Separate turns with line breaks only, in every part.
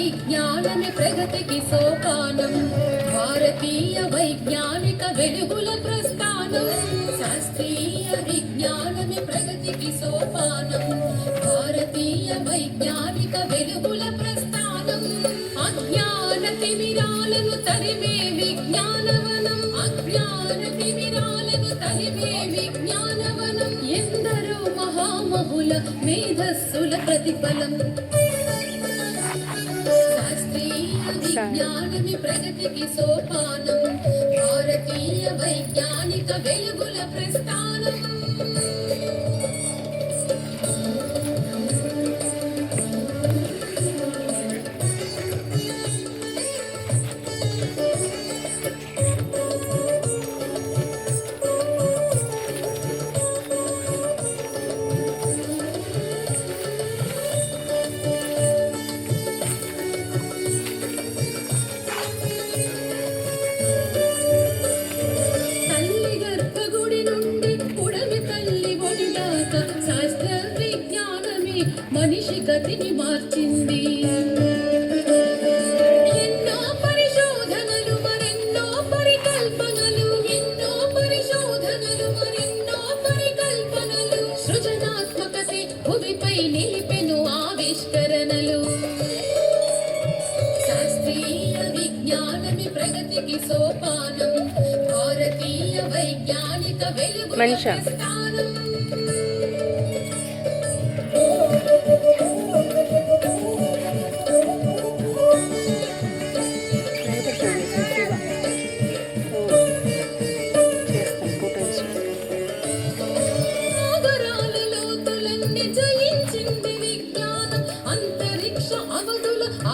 విజ్ఞానమే ప్రగతికి సోపానం, భారతీయ వైజ్ఞానిక వెలుగుల ప్రస్థానం. శాస్త్రీయ విజ్ఞానమే ప్రగతికి సోపానం, భారతీయ వైజ్ఞానిక వెలుగుల ప్రస్థానం. అజ్ఞాన తిమిరాలను తరిమే విజ్ఞానవనం, అజ్ఞాన తిమిరాలను తరిమే విజ్ఞానవనం. ఎందరో మహామహుల మేధస్సుల ప్రతిఫలం. శాస్త్రీయ విజ్ఞానమే ప్రగతికి సోపానం, భారతీయ వైజ్ఞానిక వెలుగుల ప్రస్థానం. మనిషి గతిని మార్చింది. ఎన్నో పరిశోధనలు మరెన్నో పరికల్పనలు, ఎన్నో పరిశోధనలు మరెన్నో పరికల్పనలు. సృజనాత్మకతే భూమిపై నిలిపెను ఆవిష్కరణలు. శాస్త్రీయ విజ్ఞానమే ప్రగతికి సోపానం, భారతీయ వైజ్ఞానిక వెలుగుల ప్రస్థానం.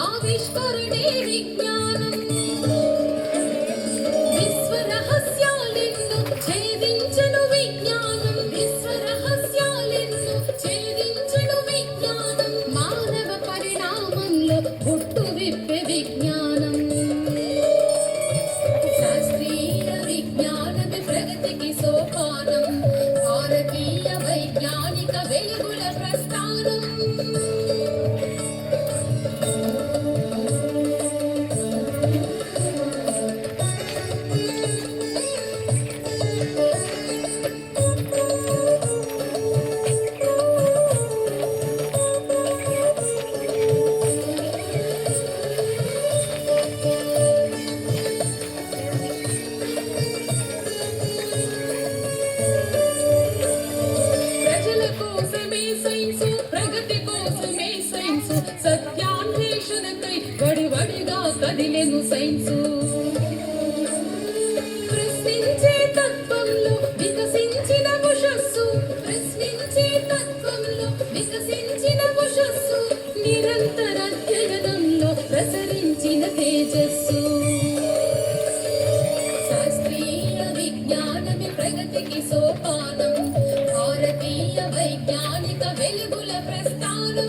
ఆవిష్కరణే విజ్ఞానం. విశ్వరహస్యాలెన్నో ఛేదించెను విజ్ఞానం, విశ్వరహస్యాలెన్నో ఛేదించెను విజ్ఞానం. మానవ పరిణామంలో గుట్టు విప్పే విజ్ఞానం. శాస్త్రీయ విజ్ఞానమే ప్రగతికి సోపానం, భారతీయ వైజ్ఞానిక వెలుగుల ప్రస్థానం. సత్యాన్వేషణకై వడివడిగా కదిలెను సైన్సు. ప్రశ్నించే తత్వంలో వికసించిన ఉషస్సు, ప్రశ్నించే తత్వంలో వికసించిన ఉషస్సు. నిరంతర అధ్యయనంలో ప్రసరించిన తేజస్సు. శాస్త్రీయ విజ్ఞానమే ప్రగతికి సోపానం, భారతీయ వైజ్ఞానిక వెలుగుల ప్రస్థానం.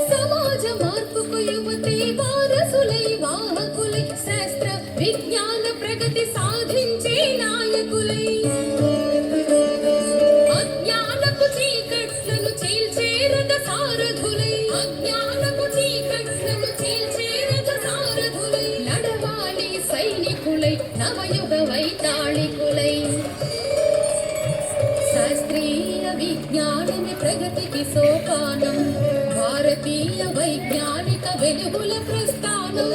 సమాజ మార్పుకు యువతే వారసులై వాహకులై, శాస్త్ర విజ్ఞాన ప్రగతి సాధించే నాయకులై. అజ్ఞానపు చీకట్లను చీల్చే రథ సారథులై, అజ్ఞానపు చీకట్లను చీల్చే రథ సారథులై. నడవాలి సైనికులై, నవయుగ వైతాళికులై. శాస్త్రీయ విజ్ఞానమే ప్రగతికి సోపానం, భారతీయ వైజ్ఞానిక వెలుగుల ప్రస్థానం.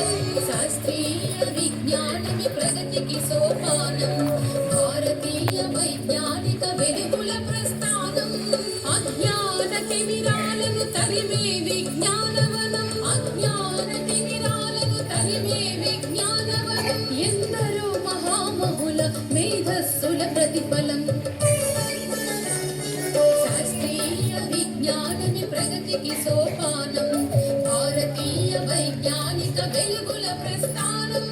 శాస్త్రీయ విజ్ఞానమే ప్రగతికి సోపానం, భారతీయ వైజ్ఞానిక వెలుగుల ప్రస్థానం. అజ్ఞాన తిమిరాలను తరిమే విజ్ఞానవనం, అజ్ఞాన తిమిరాలను తరిమే విజ్ఞానవనం. ఎందరో మహామహుల మేధస్సుల ప్రతిఫలం. శాస్త్రీయ విజ్ఞానమే ప్రగతికి సోపానం, భారతీయ వైజ్ఞానిక వెలుగుల ప్రస్థానం.